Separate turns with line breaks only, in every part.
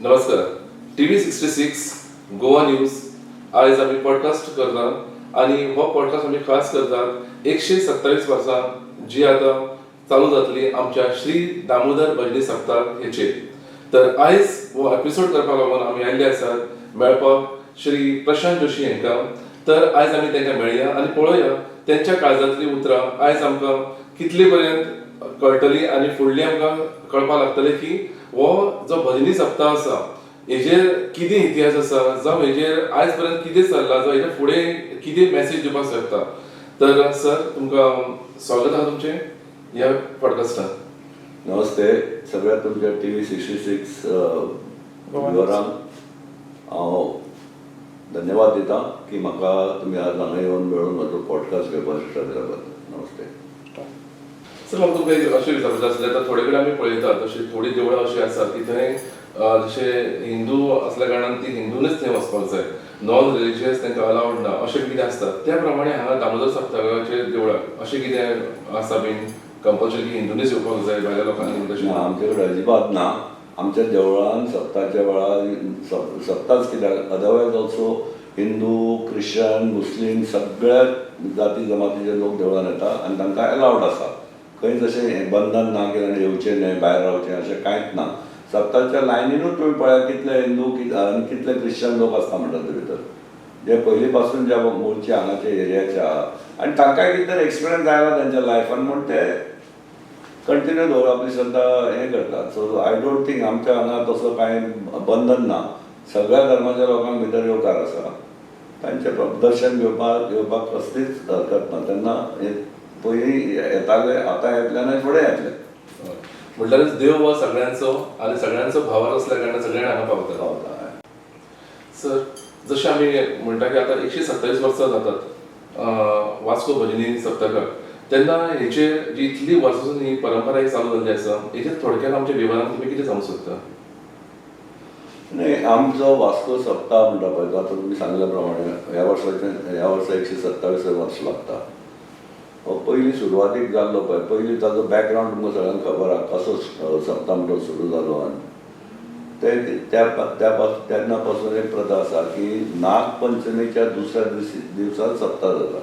नमस्कार. TV 66 Goa news आयज आमी पॉडकास्ट करतात आणि हो पॉडकास्ट आमी खास करतात 127 वर्सां जी आता चालू जातली आमच्या श्री दामोदर भजनी सप्ताक हेचेर. तर आयज हो एपिसोड करपाक लागून आमी आयिल्ले आसात मेळपाक श्री प्रशांत जोशी हांकां. तर आयज आमी तांकां मेळया आनी पळोवया त्यांच्या काळजांतली उतरां आयज आमकां कितले पर्यंत कळटली आनी फुडली आमकां कळपाक लागतले की हो जो भजनी सप्ताह आसा हेजेर कितें इतिहास आसा जावं हेजेर आयज पर्यंत कितें चल्लां जावं हेजे फुडें कितें मेसेज दिवपाक शकता. तर सर तुमकां स्वागत आहा तुमचें ह्या पॉडकास्टान.
नमस्ते सगळ्या तुमच्या TV 66 व्ह्युअरांक हांव धन्यवाद दिता की म्हाका तुमी आज हांगा येवन मेळून म्हजो पॉडकास्ट घेवपाक दिल्या बद्दल. नमस्ते
सर. म्हाका तुमकां एक अशें विचारपाचें आसलें आतां थोडे कडेन आमी पळयतात तशी थोडी देवळां अशीं आसात की थंय जशे हिंदू असल्या कारणान ती हिंदूनच थंय वचपाक जाय, नॉन रिलिजियस तांकां अलावड ना अशें कितें आसता. त्या प्रमाणे हांगा दामोदर सप्तकाचे देवळाक अशें कितें आसा बीन कंपल्सरी की हिंदूनच येवपाक जाय भायल्या लोकांनी तशें?
आमचे कडेन अजिबात ना. आमच्या देवळान सप्ताच्या वेळार सप्ताच कित्याक अदरवायज ऑल्सो हिंदू क्रिश्चन मुस्लीम सगळ्या जाती जमातीचे लोक देवळान येता आनी तांकां अलावड आसा. खंय तशें बंधन ना की येवचें न्हय भायर रावचें अशें कांयच ना. सप्ताच्या लायनीनूच तुमी पळयात कितले हिंदू आनी कितले क्रिश्चन लोक आसता म्हणटात ते भितर, जे पयलीं पासून ज्या मूळचे हांगाच्या एरियाचे आहा आनी तांकांय कितें तरी एक्सपिरियन्स आयला तेंच्या लायफान म्हूण ते कंटिन्यू दवर आपली श्रद्धा हें करतात. सो आय डोंट थिंक आमच्या हांगा तसो कांय बंधन ना. सगळ्या धर्माच्या लोकांक भितर येवकार आसा. तांचें दर्शन घेवपाक कसलीच हरकत ना. तेन्ना पयलीं येताले आतां येतले आनी फुडें येतले.
म्हणल्यारच देव हो सगळ्यांचो आनी सगळ्यांचो भावार असल्या कारणान सगळ्यांक हांगा पावता. सर जशें आमी म्हणटा की आतां 127 वर्सां जातात वास्को भजनी सप्तकाक, तेन्ना हेचेर जी इतली वर्सां ही परंपरा ही चालू जाल्ली आसा हेचेर थोडक्यात आमच्या विवरान तुमी कितें सांगूंक सोदता?
नाही, आमचो वास्को सप्ताह म्हणटा पळय तो आतां तुमी सांगल्या प्रमाणे ह्या वर्सा 127 वर्स लागता. हो पयलीं सुरवातीक जाल्लो पळय, पयलीं ताजो बॅकग्रावंड तुमकां सगळ्यांक खबर आहा कसो सप्ताह म्हणटा सुरू जालो. आनी तेन्ना पासून एक प्रथा आसा की नागपंचमीच्या दुसऱ्या दिवसाक सप्ताह जाता.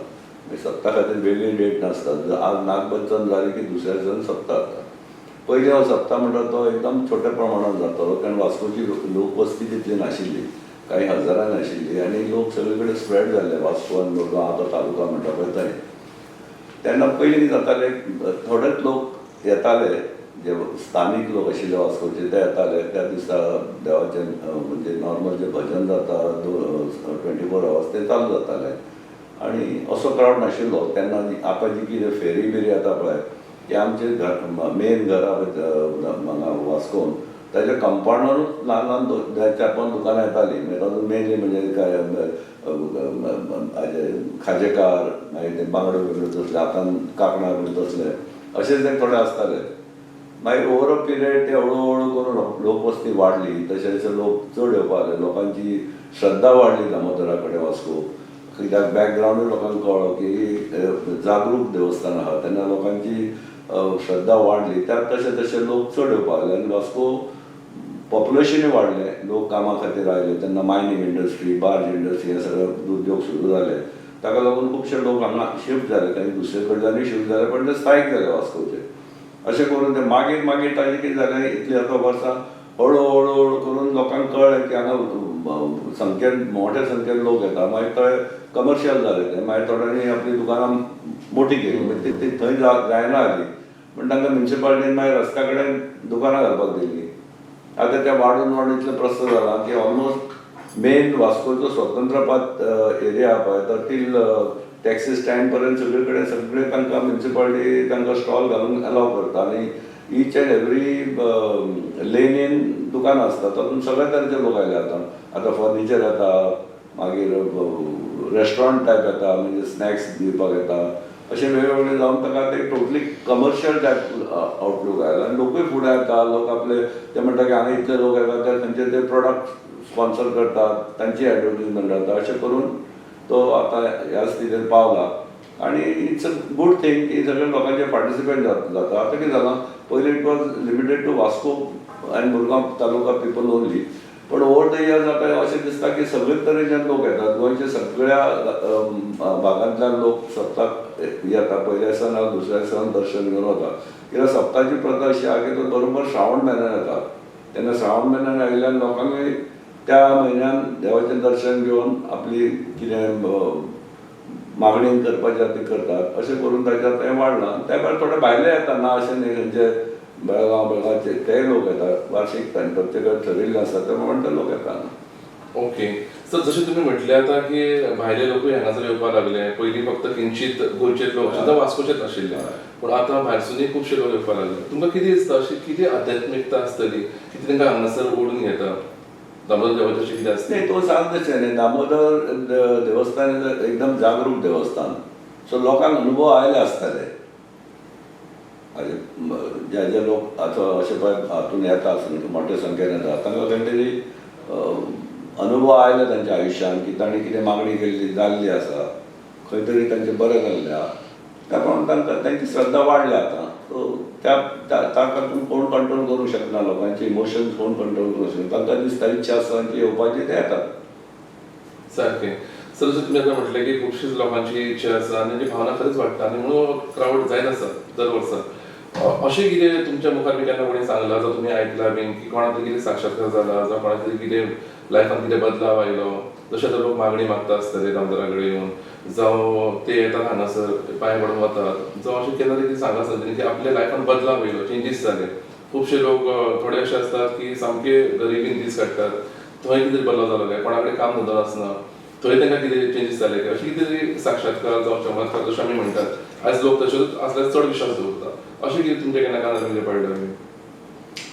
सप्ताह खातीर वेगळी डेट नासता. आज नागपंचम जाली की दुसऱ्या दिसांनी सप्ताह जाता. पयलीं हो सप्ताह म्हणटा तो एकदम छोट्या प्रमाणात जातालो कारण वास्कोची लोकवस्ती तितली नाशिल्ली, काही हजारांनी आशिल्ली आनी लोक सगळे कडेन स्प्रेड जाल्ले वास्को आनी मुरगांव आतां तालुका म्हणटा पळय थंय. तेन्ना पयलीं जाताले थोडेच लोक येताले जे स्थानीक लोक आशिल्ले वास्कोचे ते येताले त्या दिसा देवाचें म्हणजे नॉर्मल जे भजन जाता 24 आवर्स ते चालू जाताले आनी असो क्रावड नाशिल्लो. तेन्ना आतां जी कितें फेरी बिरी येता पळय ते आमचे मेन घर हांगा वास्कोन ताच्या कंपाउंडारूच ल्हान ल्हान 4-5 दुकानां येतालीं. मागीर तातूंत मेनली म्हणजे खाजेकार मागीर ते बांगडो बिगडो तसले हातान कांकणां बीन तसले अशेंच ते थोडे आसताले. मागीर ओवर अ पिरियड ते हळू करून लोकवस्ती वाडली. तशे तशे लोक चड येवपाक लागले. लोकांची श्रद्धा वाडली दामोदरा कडेन वास्को. कित्याक बॅकग्रावंडूय लोकांक कळ्ळो की जागरूक देवस्थान आहा तेन्ना लोकांची श्रद्धा वाडली. त्यात तशे तशे लोक चड येवपाक लागले आनी वास्को पॉप्युलेशनूय वाडलें. लोक कामा खातीर आयले तेन्ना मायनींग इंडस्ट्री बार्ज इंडस्ट्री हे सगळे उद्योग सुरू जाले. ताका लागून खुबशे लोक हांगा शिफ्ट जाले. काही दुसरे कडल्यानूय शिफ्ट जाले पण ते स्थायीक जाले वास्कोचे. अशें करून ते मागीर ताजें कितें जालें इतलीं आतां वर्सां हळू करून लोकांक कळ्ळें की हांगा मोठ्या संख्येन लोक येता. मागीर थंय कमर्शियल जालें तें. मागीर थोड्यांनी आपली दुकानां मोठी केली. ती थंय जायना जाली पूण तांकां म्युन्सिपालिटीन मागीर रस्त्या कडेन दुकानां घालपाक दिलीं. आतां त्या वाडून इतलें प्रस्त जाला की ऑलमोस्ट मेन वास्कोचो स्वतंत्रपात एरिया आहा पळय तो टील टॅक्सी स्टँड पर्यंत सगळे तांकां म्युन्सिपालिटी तांकां स्टॉल घालूंक अलाव करता आनी ईच एंड एवरी लेनीन दुकानां आसता. तातूंत सगळ्या तरेचे लोक आयले आतां फर्निचर येता मागीर रेस्टॉरंट टायप येता म्हणजे स्नॅक्स दिवपाक येता. अशें वेगवेगळे जावन ताका ते टोटली कमर्शियल टायप आउटलूक आयला आनी लोकूय फुडें येता. लोक आपले ते म्हणटा की हांगा इतले लोक येतात ते खंयचे ते प्रोडक्ट स्पॉन्सर करतात तांची एडवर्टिजमेंट जाता. अशें करून तो आतां ह्या स्थितीर पावला आनी इट्स अ गूड थिंग की सगळ्या लोकांचे पार्टिसिपेट जाता. आतां कितें जालां पयलीं it was limited to Vasco आनी Murgaon taluka people only over the years आता अशें दिसता की सगळे तरेचे लोक येतात, गोंयच्या सगळ्या भागांतल्यान लोक सप्ताक येता, पयल्या दिसा ना दुसऱ्या दिसा दर्शन घेवन वता. कित्याक सप्ताची प्रथा अशी आहा की तो बरोबर श्रावण म्हयन्यान येता. तेन्ना श्रावण म्हयन्यान आयिल्ल्यान लोकांकूय त्या म्हयन्यान देवाचें दर्शन घेवन आपली कितें मागणी करपाची ती करतात. अशें करून ताच्यात हें वाडलां. त्या भायर थोडे भायले येता, ना अशें न्ही, खंयचे बेळगांवचे तेय लोक येतात. वार्षिक प्रत्येकाक ठरिल्लें आसता त्या प्रमाणे ते लोक येतात.
ओके सर, जशें तुमी म्हटलें आतां की भायले लोकूय हांगासर येवपाक लागले. पयलीं फक्त किंचीत गोंयचेच लोक सुद्दां वास्कोचेच आशिल्ले, पूण आतां भायरसूनय खुबशे लोक येवपाक लागले. तुमकां कितें दिसता, अशी कितें आध्यात्मिकता आसतली की तांकां हांगासर ओडून घेता? दामोदर देवाचें अशें कितें आसता?
नाही, तो सांग तशें न्ही. दामोदर देवस्थान एकदम जागरूक देवस्थान, सो लोकांक अनुभव आयले आसतले. जे जे लोक आतां अशें पळय हातून येता मोठ्या संख्येन येता, तांकां खंय तरी अनुभव आयले तांच्या आयुश्यान की तांणी कितें मागणी केल्ली जाल्ली आसा, खंय तरी तांचें बरें जाल्लें आहा. त्या प्रमाणे तांकां तांची श्रद्धा वाडल्या आतां. सो ताका कोण कंट्रोल करूंक शकना. लोकांचे इमोशन्स कोण कंट्रोल करूंक शकना. तांकां दिसता इच्छा आसा की येवपाची ते येतात.
सारकें. सर, जसं तुम्ही आता म्हटलें की खुबशीच लोकांची इच्छा आसा आनी ती भावना खरेंच वाडटा आनी म्हणून क्राऊड जायत आसा दर वर्सा. अशें कितें तुमच्या मुखार बी केन्ना कोणी सांगलां, जावं तुमी आयकलां बीन की कोणा तरी कितें साक्षात्कार जाला, जावं कोणा तरी कितें लायफान कितें बदलाव आयलो, जशें आतां लोक मागणी मागता आसतले दामोदरा कडेन येवन, जावं ते येतात हांगासर पांय पडून वतात, जावं अशें केन्ना तरी कितें सांगलां आसतलें की आपल्या लायफान बदलाव येयलो, चेंजीस जाले. खुबशे लोक थोडे अशे आसतात की सामके गरिबीन दीस काडटात, थंय कितें बदलाव जालो काय, कोणा कडेन काम धंदो आसना, थंय तांकां कितें चेंजीस जाले काय, अशें कितें तरी साक्षात्कार जावं चमत्कार जशें आमी म्हणटात. आयज लोक तशेंच आसल्यार चड विश्वास दवरता. अशें कितें तुमच्या केन्ना कानार बी पडलें?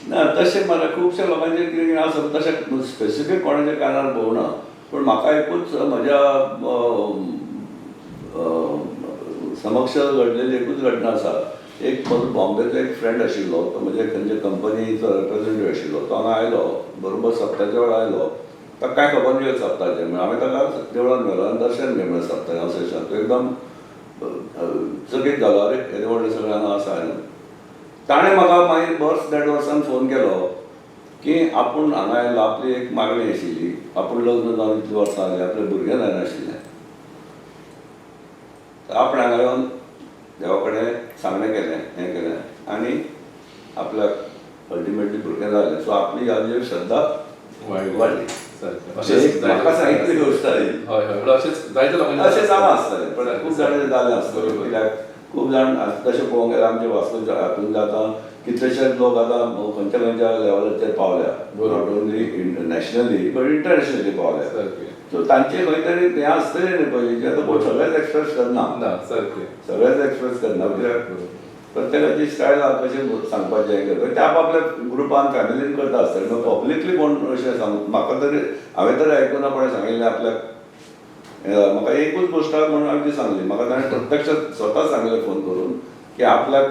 ना, तशें मला खुबशा लोकांचे कितें आसा तशें स्पेसिफीक कोणाच्या कानार भोंवना. पूण म्हाका एकूच म्हज्या समक्ष घडलेली एकूच घटना आसा. एक म्हजो बॉम्बेचो एक फ्रेंड आशिल्लो, तो म्हणजे खंयचे कंपनीचो रिप्रेझेंटेटीव आशिल्लो. तो हांगा आयलो, बरोबर सप्ताच्या वेळा आयलो. ताका कांय खबर नाशिल्लें सप्ताचें. म्हणजे हांवें ताका देवळान व्हेलो आनी दर्शन घेवन म्हणलें सप्ताचें अशें. तो एकदम चकीत जालो, अरे येदे व्हडलें सगळें हांगा आसा. ताणें म्हाका मागीर वर्स देड वर्सान फोन केलो की आपूण हांगा आयलो, आपली एक मागणी आशिल्ली, आपूण लग्न जावन इतलीं वर्सां जालीं, आपलें भुरगें जायनाशिल्लें. आपण हांगा येवन देवा कडेन सांगणें केलें, हें केलें आनी आपल्याक अल्टिमेटली भुरगें जालें. सो आपली हाजेर श्रद्धा वाडली. म्हाका सांगितली गोश्ट ही.
अशेंच जायते लोकांनी
अशें जालां आसतलें, पण खूब जाणांचें जालें आसतलें. कित्याक खूब जाण तशें पळोवंक गेल्यार आमच्या वास्कोच्या हातून जाता कितलेशेच लोक आतां खंयच्या खंयच्या लेवलाचेर पावल्या, not only nationally but internationally पावल्या. सो तांचे खंय तरी हें आसतलें न्ही पयलींचें. आतां कोण सगळेंच एक्सप्रेस करना, सगळेंच एक्सप्रेस करना. कित्याक प्रत्येकाची स्टायल आहा कशें सांगपाचें हें करता ते आपल्या ग्रुपान फॅमिलीन करता आसतलें. मागीर पब्लिकली कोण अशें सांग म्हाका तरी हांवें तरी आयकुना कोणें सांगिल्लें आपल्याक. म्हाका एकूच गोश्ट म्हणून हांवें ती सांगली. म्हाका ताणें प्रत्यक्ष स्वता सांगलें फोन करून की आपल्याक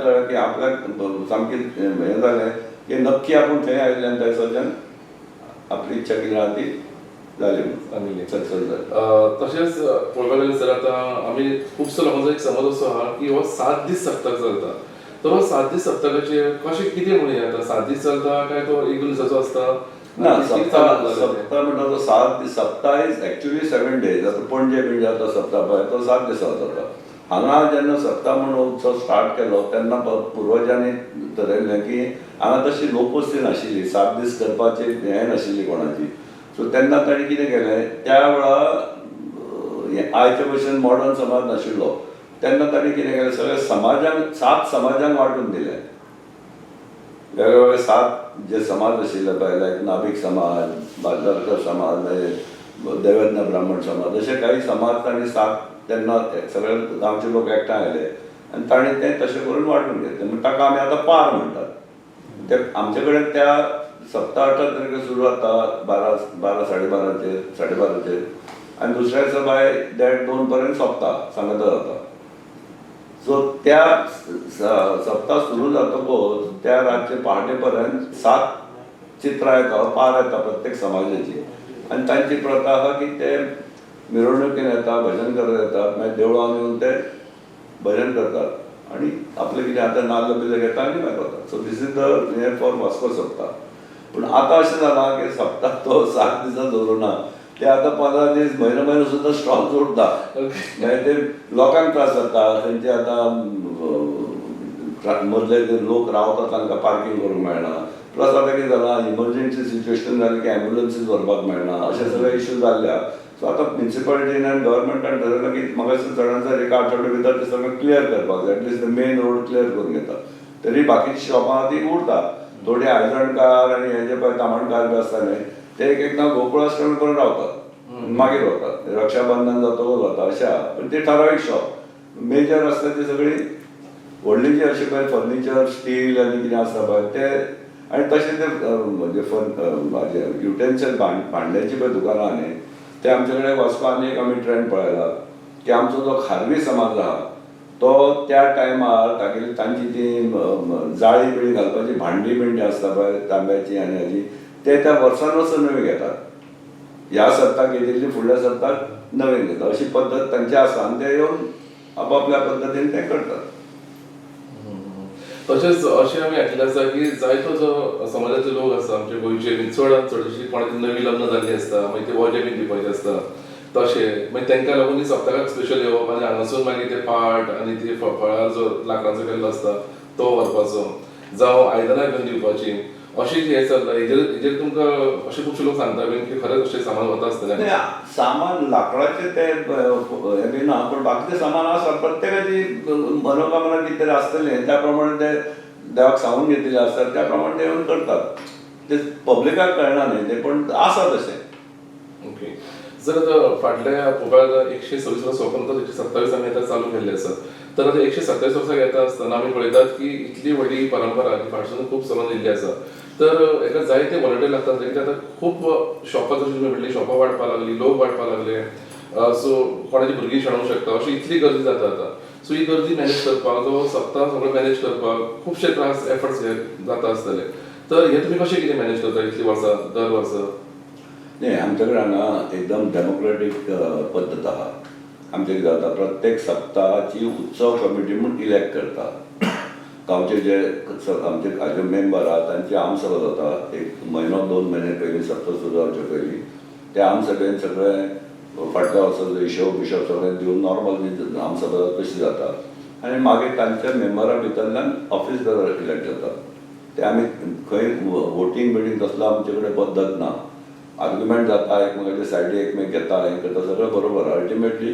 सामकें हें जालें की नक्की आपूण थंय आयिल्ले आनी थंयसरच्यान आपली इच्छा कितें आहा ती जाली सक्सेस जाली.
तशेंच पळोवपाक गेल्यार सर, आतां आमी खुबशे लोकांचो एक समज असो आहा की हो 7 दीस सप्तक चलता. तर हो 7 दीस सप्तकाचेर कशें कितें म्हणून येता? 7 दीस चलता काय तो 1-2 दिसाचो आसता?
ना, सप्ताह म्हणटा तो 7 दीस. सप्ताह इज एक्चुअली 7 days. आतां पणजे बिणजे जाता सप्ताह पळय तो 7 दिसांचो जाता. हांगा जेन्ना सप्ताह म्हणून उत्सव स्टार्ट केलो तेन्ना पुर्वजांनी थरयल्लें की हांगा तशी लोकवस्ती नाशिल्ली, 7 दीस करपाची हें नाशिल्ली कोणाची. सो तेन्ना ताणें कितें केलें, त्या वेळा आयच्या भशेन मॉडर्न समाज नाशिल्लो. तेन्ना ताणें कितें केलें, सगळ्या समाजांक 7 समाजांक वांटून दिलें. वेगवेगळे 7 जे समाज आशिल्ले पळय, लायक नाभिक समाज, बार्देकर समाज, मागीर देवज्ञ ब्राह्मण समाज, अशे काही समाज ताणें 7 तेन्ना सगळे गांवचे लोक एकठांय आयले आनी ताणें तें तशें करून वांटून घेतलें. म्हणजे ताका आमी आतां पार म्हणटात. ते आमचे कडेन त्या सप्ताह 18 तारखेर सुरू जाता 12 साडे 12चेर आनी दुसऱ्या दिसा बाय 1:30-2 पर्यंत सोंपता, सांगता जाता. सो त्या सप्ताह सुरू जातकच त्या रातचे पहाटे पर्यंत 7 चित्रां येता, पार येता प्रत्येक समाजाची. आनी तांची प्रथा आहा की ते मिरवणुकीन येता, भजन करत येतात, मागीर देवळान येवन ते भजन करतात आनी आपलें कितें आतां नाल्ल बिल्ल घेता आनी भायर वतात. सो दीस इज द हें फॉर वास्को सप्ताह. पूण आतां अशें जालां की सप्ताक तो 7 दिसां दवरुना, ते आतां 15 दीस म्हयनो सुद्दां स्टॉक जोडटा. मागीर ते लोकांक त्रास जाता. खंयचे आतां मदले जे लोक रावतात तांकां पार्किंग करूंक मेळना. प्लस आतां कितें जालां, इमर्जन्सी सिच्युएशन जालें की एम्ब्युलन्सीस व्हरपाक मेळना, अशे सगळे इश्यू जाल्ल्या. सो आतां म्युन्सिपालिटीन आनी गव्हर्मेंटान ठरयलां की म्हाका दिसता चडांत चड एक आठवडे भितर ते सगळें क्लियर करपाक जाय. एटलिस्ट मेन रोड क्लियर करून घेता. तरी बाकीची शॉपां ती उरता. थोडे आयदणकार आनी हे जे पळय तामणकार बी आसता न्हय, ते एक एकदां गोकुळाष्टमी करून रावतात, मागीर वतात. रक्षाबंधन जातकच वता अशें आहा. पूण ती ठरावीक शॉप मेजर आसता ती सगळी व्हडली जी अशी पळय फर्निचर, स्टील आनी कितें आसता पळय ते, आनी तशें ते म्हणजे युटेन्सील भांड्याची पळय दुकानां न्ही, ते आमचे कडेन वचपा आनी एक आमी ट्रेंड पळयला की आमचो जो खारवी समाज आहा तो त्या टायमार तांची ती जाळी बिळी घालपाची भांडी बिंडी आसता पळय तांब्याची आनी हाजी, ते त्या वर्सान वर्स नवी घेतात. ह्या सप्ताक येतिल्ली फुडल्या सप्ताक नवीन घेतात. अशी पद्दत तांची आसा आनी ते येवन आपापल्या पद्दतीन ते करतात.
तशेंच अशें आमी आयकलें आसा की जायतो जो समाजाचे लोक आसा आमचे गोंयचे बीन चडांत चड अशी कोणाची नवी लग्न जाल्ली आसता, मागीर ते वजे बीन दिवपाचे आसता, तशें मागीर तांकां लागून ती सप्तकाक स्पेशल येवप आनी हांगासून मागीर ते पाट आनी ते फळार जो लांकडाचो केल्लो आसता तो व्हरपाचो, जावं आयदनां घेवन दिवपाची, अशी जी हें चल्लां. हेजेर तुमकां अशे खुबशे लोक सांगता बीन की खरेंच अशें सामान वता आसतलें.
सामान लाकडाचे ते हे बी ना, पूण बाकीचे सामान आसा. प्रत्येकाची मनोकामना कितें तरी आसतलें, त्या प्रमाणे ते देवाक सांगून घेतिल्ले आसतात, त्या प्रमाणे ते येवन करतात. ते पब्लिकाक कळना न्ही ते, पण आसा तशें.
ओके. जर फाटल्या पोपाळ 126 वर्सां सोंपून 127 आमी आतां चालू केल्ले आसा, तर आतां 127 वर्सां येता आसतना आमी पळयतात की इतली व्हडली परंपरा जी फाटसून खूब चलून येयल्ली आसा. तर हेका जायते वॉलंटियर लागतात. कित्याक आतां खूब शॉपां जशी तुमी म्हणली शॉपां वाडपाक लागली, लोक वाडपाक लागले, सो कोणाची भुरगीं शेणोवंक शकता, अशी इतली गर्दी जाता आतां. सो ही गर्दी मॅनेज करपाक, जो सप्ताक सगळें मॅनेज करपाक खुबशे त्रास एफर्ट्स हे जाता आसतले. तर हे तुमी कशें कितें मॅनेज करता इतलीं वर्सां दर वर्सा?
नाही, आमच्या कडेन हांगा एकदम डेमोक्रेटीक पद्दत आहा. आमचे कितें जाता, प्रत्येक सप्ताहाची उत्सव कमिटी म्हूण इलेक्ट करता. गांवचे जे आमचे हाजे मेंबर आहा तांची आमसभा जाता एक म्हयनो 2 म्हयने पयलीं, सप्तक सुरू जावचे पयलीं. ते आमसभेन सगळें फाटल्या वर्साचो हिशोब बिशोब सगळें दिवन नॉर्मल आमसभा कशी जाता, आनी मागीर तांच्या मेंबरा भितरल्यान ऑफिसर इलेक्ट जातात. ते आमी खंय वोटींग बिटींग तसलो आमचे कडेन पद्दत ना. आर्ग्युमेंट जाता, एकमेकाच्या सायडी एकमेक घेता, हें करता, सगळें बरोबर. अल्टिमेटली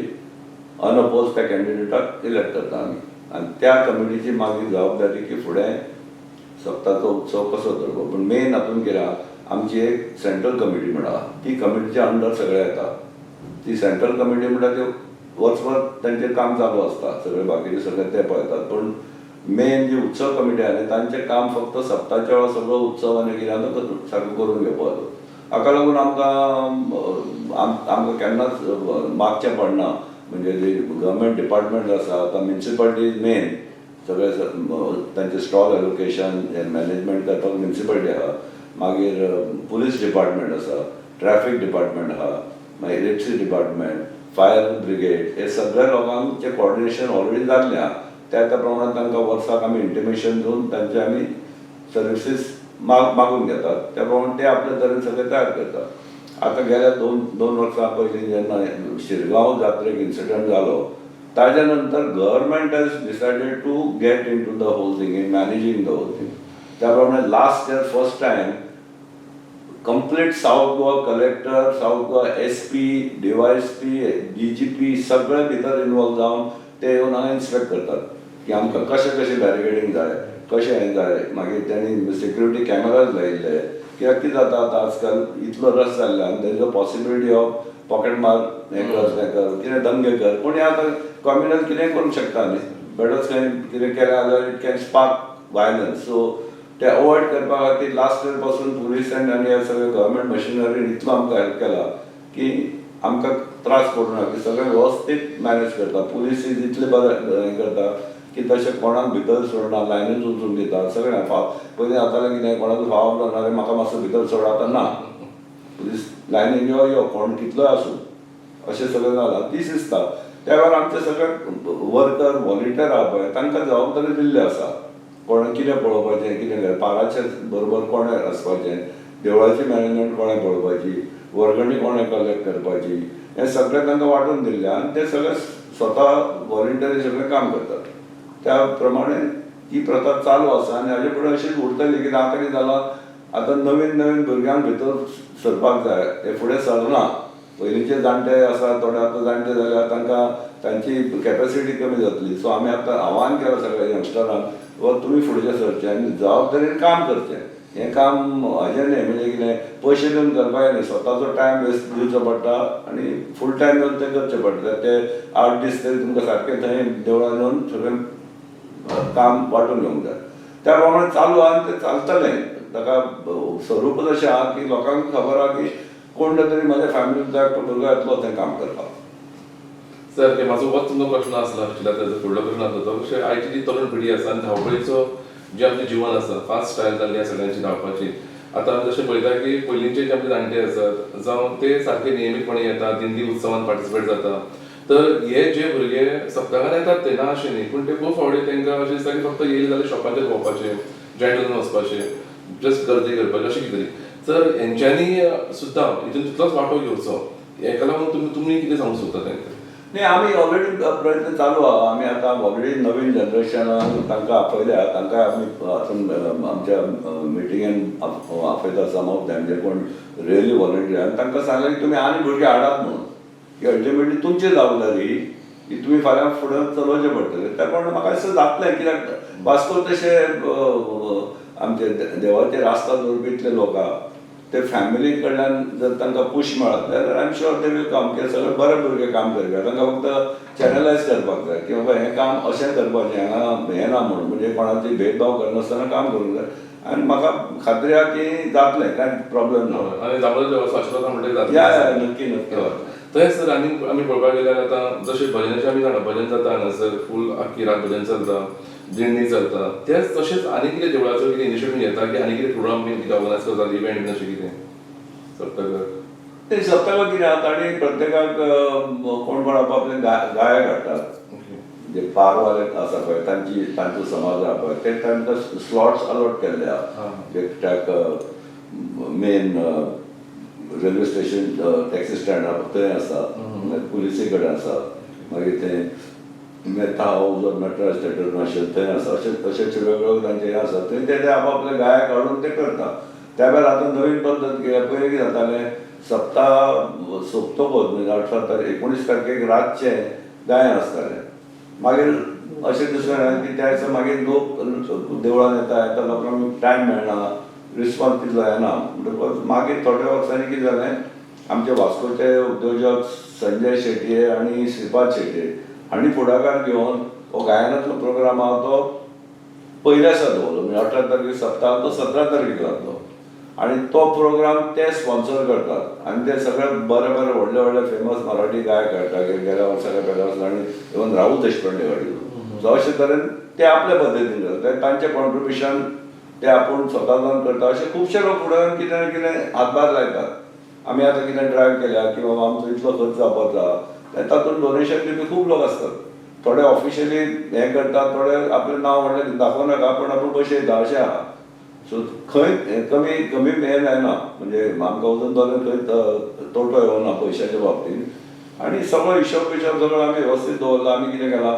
अनअपोज त्या कॅन्डिडेटाक इलेक्ट करता आमी. आनी त्या कमिटीची मागीर जबाबदारी की फुडें सप्ताचो उत्सव कसो करप. पूण मेन हातून कितें आहा, आमची एक सेंट्रल कमिटी म्हणा, ती कमिटीच्या अंडर सगळें येता. ती सेंट्रल कमिटी म्हणटा ती वर्सभर तांचें काम चालू आसता, सगळे बाकीचे सगळे ते पळयतात. पूण मेन जी उत्सव कमिटी आहा न्ही, तांचें काम फक्त सप्ताच्या वेळा सगळो उत्सव आनी कितें आहा तो सारको करून घेवपाचो. हाका लागून आमकां केन्नाच मागचें पडना. म्हणजे जे गव्हर्मेंट डिपार्टमेंट आसा, आतां म्युन्सिपालिटी मेन सगळे तांचे स्टॉल एलोकेशन मॅनेजमेंट करपाक म्युन्सिपालिटी आहा, मागीर पुलीस डिपार्टमेंट आसा, ट्रॅफिक डिपार्टमेंट आहा, मागीर इलेक्ट्रिसिटी डिपार्टमेंट, फायर ब्रिगेड, हे सगळ्या लोकांचे कॉर्डिनेशन ऑलरेडी जाल्लें आहा. त्या प्रमाणात तांकां वर्साक आमी इंटिमेशन दिवन तांचे आमी सर्विसीस मागून घेतात. त्या प्रमाणे ते आपल्या तरेन सगळें तयार करतात. आतां गेल्या दोन वर्सां पयलीं जेन्ना शिरगांव जात्रेक इन्सिडंट जालो, ताज्या नंतर government has decided to get into the whole thing, in managing the whole thing. त्या प्रमाणे last year first time complete South Goa collector, South Goa SP, DYSP, DGP सगळे भितर इन्वॉल्व जावन ते येवन हांगा इन्स्पेक्ट करतात की आमकां कशें बॅरिकेडींग जाय, कशें हें जाय. मागीर तांणी सिक्युरिटी कॅमेराज लायिल्ले. कित्याक कितें जाता आतां आजकाल इतलो रस जाल्ल्यान there is a possibility of pocket मार, हें कर, कितें दंगे कर. पूण हें आतां कॉम्युनल कितेंय करूंक शकता न्ही. बेटच खंय कितें केलें जाल्यार it can spark violence. So ते अवॉयड करपा खातीर लास्ट इयर पासून पुलिसांनी आनी हे सगळे गव्हर्मेंट मशिनरीन इतलो आमकां हेल्प केला की आमकां त्रास पडूं ना, की सगळें वेवस्थीत मॅनेज करता. पुलीस इतले बरें हें करता की तशें कोणाक भितर सोडना, लायनीच वचून दिता. सगळें पयलीं जातालें कितें, कोणाचो फाव जाता म्हाका मातसो भितर सोड, आतां ना. पुलीस लायनीन यो कोण कितलोय आसूं, अशें सगळें जालां. ती शिस्त आहा. त्या वेळार आमचे सगळे वर्कर व्हॉलिंटियर आहा पळय तांकां जबाबदारी दिल्ली आसा. कोण कितें पळोवपाचें, कितें करपाचें, पाराचे बरोबर कोणें आसपाचें, देवळाची मॅनेजमेंट कोणें पळोवपाची, वर्गणी कोणें कलेक्ट करपाची, हें सगळें तांकां वांटून दिल्लें आनी ते सगळे स्वता व्हॉलंटरी सगळें काम करतात. त्या प्रमाणे ही प्रथा चालू आसा आनी हाजे फुडें अशीच उरतली. कित्याक आतां कितें जालां, आतां नवीन नवीन भुरग्यांक भितर सरपाक जाय, ते फुडें सरना. पयलींचे जाणटे आसा, थोडे आतां जाणटे जाल्यार तांकां तांची कॅपेसिटी कमी जातली. सो आमी आतां आव्हान केलां सगळ्या यंगस्टरांक, वा तुमी फुडें सरचें आनी जबाबदारीन काम करचें. हें काम हाजें न्ही, म्हणजे कितें पयशे दिवन करपाचें न्ही, स्वताचो टायम वेस्ट दिवचो पडटा आनी फूल टायम येवन तें करचें पडटा. ते 8 दीस तरी तुमकां सारकें थंय देवळान येवन सगळें काम वांटून घेवंक जाय. त्या प्रमाणे चालू आहा आनी तें चलतलें. ताका स्वरूपच अशें आहा की लोकांक खबर आहा की कोण तरी म्हाज्या फॅमिलींतलो एकटो भुरगो येतलो तें काम करपाक.
सर, म्हाजो होच तुमचो प्रश्न आसला, तेजो फुडलो प्रश्न आसलो तो अशें आयची जी तरुण पिढी आसा आनी धांवपळीचो जें आमचें जिवन आसा, फास्ट स्टायल जाल्ली आसा सगळ्यांची धांवपाची. आतां आमी जशें पळयता की पयलींचे जे आमचे जाणटे आसात, जावं ते सारके नियमीतपणे येतात, दिंडी उत्सवांत पार्टिसिपेट जाता. तर हे जे भुरगे सप्तकान येतात ते ना अशें न्ही, पूण ते खूब फावटी तांकां अशें दिसता की फक्त येयले जाल्यार शॉपाचेर भोंवपाचें, जॉयंट वचपाचें, जस्ट गर्दी करपाची अशें कितें तरी. तर हेंच्यांनी सुद्दां हितून तितलोच वांटो घेवचो. हेका लागून तुमी कितें सांगूंक सोदता तांकां?
नाही, आमी ऑलरेडी प्रयत्न चालू आहा. आमी आतां ऑलरेडी नवीन जनरेशनाक तांकां आपयल्या, तांकां आमी हातून आमच्या मिटिंगेन आपयता सम ऑफ दॅम जे कोण रियली व्हॉलंटियर, आनी तांकां सांगलें की तुमी आनी भुरगे हाडात म्हणून, की अल्टिमेटली तुमची जबाबदारी की तुमी फाल्यां फुडें चलोवचें पडटलें. त्या प्रमाणे म्हाका दिसता जातलें. कित्याक वास्को तशे आमचे देवाचेर आस्था दवरपी इतले लोक आहा, ते फॅमिली कडल्यान जर तांकां पुश मेळत जाल्यार I am sure they will come. कित्याक सगळे बरे भुरगे काम करतात. तांकां फक्त चॅनलायज करपाक जाय की बाबा हें काम अशें करपाचें, हांगा हें ना म्हणून, म्हणजे कोणाची भेदभाव करनासतना काम करूंक जाय. आनी म्हाका खात्री आहा की जातलें, कांय प्रॉब्लेम ना.
आनी दामोदर शाश्वता म्हणटकीर
या
जातलें.
नक्की नक्की.
तशेंच सर आमी पळोवपाक गेल्यार आतां जशें भजनाचें आमी जाणा, भजन जाता हांगासर फूल आख्खी रात भजन चलता, दिंडी चलता. तेच तशेंच आनी कितें देवळाचो कितें इनिशिएटीव घेता की आनी कितें प्रोग्राम बी ऑर्गनायज करतात, इव्हेंट बीन अशें कितें सप्तकाक?
ते सप्तकाक कितें आहा, ताणी प्रत्येकाक कोण कोण आपआपले गायक हाडटात. जे पारवाले आसा पळय तांचो समाज आहा पळय, ते तांकां स्लॉट्स अलॉट केल्ले आहा. एकट्याक मेन रेल्वे स्टेशन टॅक्सी स्टँडार थंय आसा, पुलिसे कडेन आसा, मागीर तें Mehta house or Nataraj theatre marshal थंय आसा. अशें वेगवेगळे तांचे हे आसा, थंय ते आपआपले गायक हाडून ते करता. त्या भायर आतां नवीन पद्दत केल्या. पयलीं कितें जातालें, सप्ताह सोंपतकच म्हणजे 19 तारखेक रातचें गायन आसतालें. मागीर अशें दिसलें की त्या दिसा मागीर लोक देवळान येता लोकांक टायम मेळना, रिस्पॉन्स तितलो येना. म्हणटकच मागीर थोड्या वर्सांनी कितें जालें, आमचे वास्कोचे उद्योजक संजय शेटये आनी श्रीपाद शेटये हांणी फुडाकार घेवन हो गायनाचो प्रोग्राम आहा तो पयल्या दिसा दवरलो. म्हणजे 18 तारखेक सप्ताह तो 17 तारखेक जातलो. आनी तो प्रोग्राम ते स्पॉन्सर करतात. आनी ते सगळे बरे बरे व्हडले व्हडले फेमस मराठी गायक हाडटा. गेल्या वर्सा आनी इवन राहुल देशपांडे हाडिल्लो. सो अशे तरेन ते आपल्या पद्दतीन करतात. तांचें कॉन्ट्रिब्युशन ते आपूण स्वता जावन करता. अशे खुबशे लोक फुडें कितें ना कितें हातभार लायतात. आमी आतां कितें ड्रायव्ह केल्या की बाबा आमचो इतलो खर्च वापरता, तातूंत डोनेशन दिवपी खूब लोक आसतात. थोडे ऑफिशियली हें करतात, थोडे आपलें नांव व्हडलें दाखोवनाका पूण आपूण पयशे दिता अशें आहा. सो खंय कमी हें जायना, म्हणजे आमकां वचून जाल्यार खंय तोटो येवना पयशाच्या बाबतींत. आनी सगळो हिशोब सगळो आमी वेवस्थीत दवरला. आमी कितें केलां,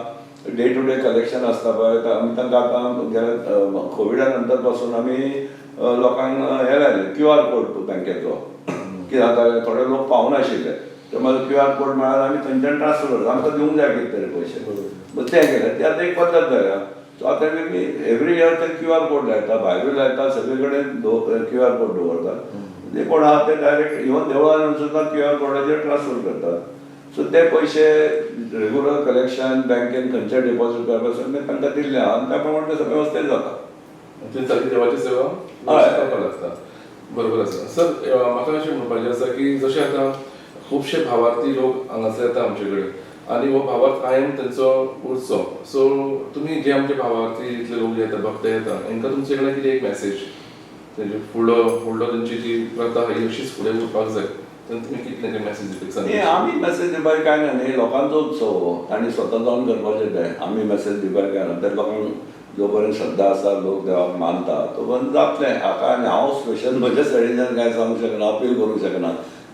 डे टू डे कलेक्शन आसता पळय, आमी तांकां आतां कोविडा नंतर पासून आमी लोकांक हें लायलें QR कोड बँकेचो. कितें जातालें, थोडे लोक पावनाशिल्ले, तर मागीर QR कोड मेळ्ळा आमी थंयच्यान ट्रान्सफर करता. आमकां दिवंक जाय कितें तरी पयशे, तें केलें. तें आतां एक पद्दत जाल्या. सो आतां एवरी इयर ते QR कोड लायता, भायरूय लायता, सगळे कडेन QR कोड दवरता. जे कोण आहा ते डायरेक्ट इवन देवळान सुद्दां QR कोडाचेर ट्रान्सफर करतात. सो ते पयशे रेग्युलर कलेक्शन बँकेन खंयचे डिपॉझीट करपाक सगळें तांकां दिल्लें आहा आनी त्या प्रमाणे ते सगळें वेवस्थीत जाता.
ती सारकी देवाची सेवा करपाक लागता. बरोबर आसा. सर, म्हाका अशें म्हणपाचें आसा की जशें आतां खुबशे भावार्थी लोक हांगासर येता आमचे कडेन, आनी हो भावार्थ कायम तेंचो उरचो. सो तुमी जे आमचे भावार्थी इतले लोक येता, भक्त येता, हांकां तुमचे कडेन कितें एक मॅसेज, तेजे फुडलो तेंची जी प्रथा ही अशीच फुडें उरपाक जाय, तेन्ना तुमी कितलें मॅसेज दिवपाक?
आमी मॅसेज दिवपाक काय ना न्ही, लोकांचो उत्सव आनी स्वता जावन करपाचें तें. आमी मॅसेज दिवपाक काय ना, ते लोकांक जो पर्यंत श्रद्धा आसा लोक देवाक मानता तो पर्यंत जातलें. हाका आनी हांव स्पेशल म्हज्या सायडीच्यान कांय सांगूंक शकना, अपील करूंक शकना,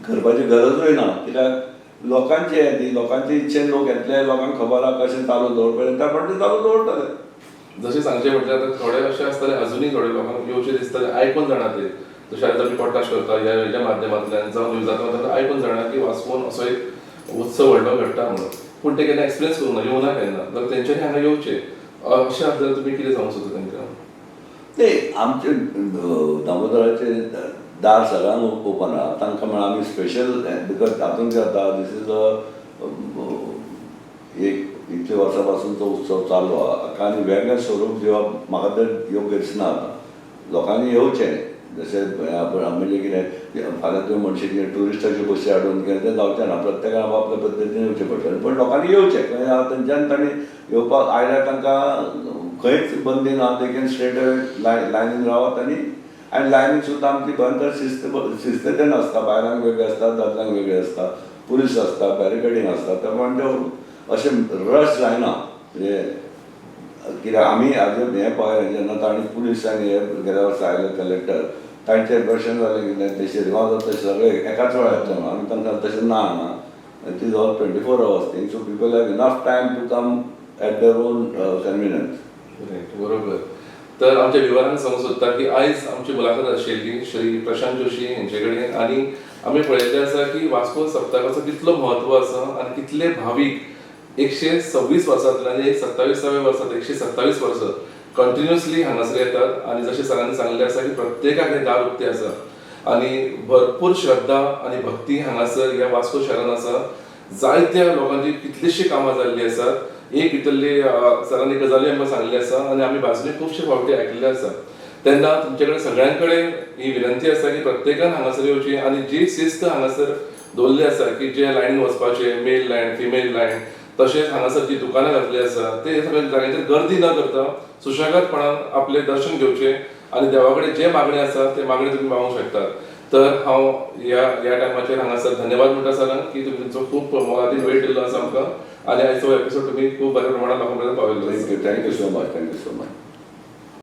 करपाची गरजूय ना. कित्याक लोकांची ती लोकांचे इच्छेन लोक येतले, लोकांक खबर आहा कशें चालू दवरपाचें, त्या प्रमाणे चालू दवरतले.
जशें सांगचें म्हटल्यार थोडे अशे आसतले अजुनूय थोडे लोकांक येवचें दिसतलें आयकून जाणा ते, जशें आतां आमी पॉडकास्ट करता ह्या माध्यमांतल्यान जावं न्यूजांतल्यान ताका आयकून जाणा की वास्कोन असो एक उत्सव व्हडलो घडटा म्हणून, पूण ते केन्ना एक्सपिरियन्स करूंक ना, येवना केन्ना. तर तेंच्यांनी हांगा येवचें अशें आसल्यार तुमी कितें सांगूंक सोदता तेंकां?
ते आमचे दामोदराचे दार सगळ्यांक ओपन आहा. तांकां म्हण आमी स्पेशल बिकॉज हातूंत कितें जाता, दीस इज एक इतले वर्सां पासून तो उत्सव चालू आहा आनी वेगळें स्वरूप दिवप म्हाका तर योग्य दिसना. आतां लोकांनी येवचें, जशें म्हणजे कितें फाल्यां तुवें म्हणशी कितें ट्युरिस्टाच्यो बसी हाडून कितें तें जावचें ना. प्रत्येकान आपल्या पद्दतीन येवचें पडटलें, पण लोकांनी येवचें. थंयच्यान तांणी येवपाक आयल्यार तांकां खंयच बंदी ना, ते कॅन स्ट्रेट लायनीन रावत आनी लायनीन सुद्दां आमची भयंकर शिस्तेन आसता. बायलांक वेगळी आसता, दादल्यांक वेगळी आसता, पुलीस आसता, बॅरिकेडींग आसता. त्या प्रमाणे अशें रश जायना. म्हणजे कित्याक आमी हाजेर हें पळयलें जेन्ना तांणी पुलीस आनी हे गेल्या वर्सा आयले कलेक्टर, तांचें दर्शन जालें कितें ते शिरगांव जाता तशें सगळें एकाच वेळार येतलें म्हणून. आमी तांकां तशें ना हांगा. It is all 24 hours thing, so people have enough time to come at their own convenience.
बरोबर. तर आमच्या विवरांक सांगूंक सोदता की आयज आमची मुलाखत आशिल्ली श्री प्रशांत जोशी हेंचे कडेन, आनी आमी पळयल्लें आसा की वास्को सप्तकाचो कितलो म्हत्व आसा आनी कितले भावीक 126 वर्सांतल्यान 27व्या वर्सांत 127 वर्सां कंटिन्युअसली हांगासर येतात. आनी जशें सरांनी सांगलें आसा की प्रत्येकाक हें दार उक्तें आसा आनी भरपूर श्रद्धा आनी भक्ती हांगासर ह्या वास्को शहरान आसा. जायत्या लोकांची कितलींशीं कामां जाल्लीं आसात. एक भितरली सरांनी गजाली आमकां सांगली आसा आनी आमी भाजून खुबशे फावटी आयकल्ले आसा. तेन्ना तुमचे कडेन सगळ्यां कडेन ही विनंती आसा की प्रत्येकान हांगासर येवची आनी जी शिस्त हांगासर दवरली आसा की जे लायनीन वचपाचें, मेल लायन, फिमेल लायन, तशेंच हांगासर जी दुकानां घातली आसा ते सगळ्या जाग्याचेर गर्दी न करता सुशेगादपणान आपलें दर्शन घेवचें आनी देवा कडेन जे मागणें आसा ते मागणे तुमी मागूंक शकतात. तर हांव ह्या टायमाचेर हांगासर धन्यवाद म्हणटा सरांक की तुमचो खूब मोलादीक वेळ दिल्लो आसा आमकां आनी आयचो एपिसोड तुमी खूब बऱ्या प्रमाणात लोकां पर्यंत पावयल्लो.
Thank you so much.